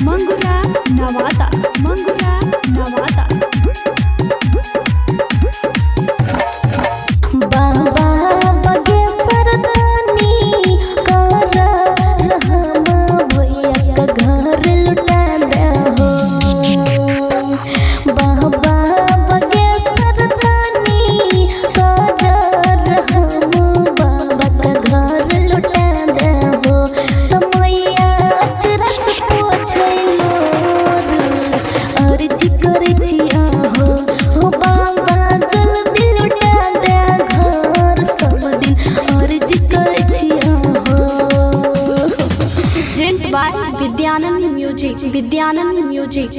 मंगुरा नवादा, मंगुरा नवादा। बाबा बगेसर दानी करा रहमा भैया का घर लुटा दे हो। बाबा बगेसर दानी करा रहमा बाबा का घर लुटा दे हो। तो मैया अचरा से पूछे लोर अर्जी करे चिया हो। हो बाबा जल्दी लुटा दे घर सब दिन अर्जी करे चिया हो। Presented by Vidyanand Music, Vidyanand Music।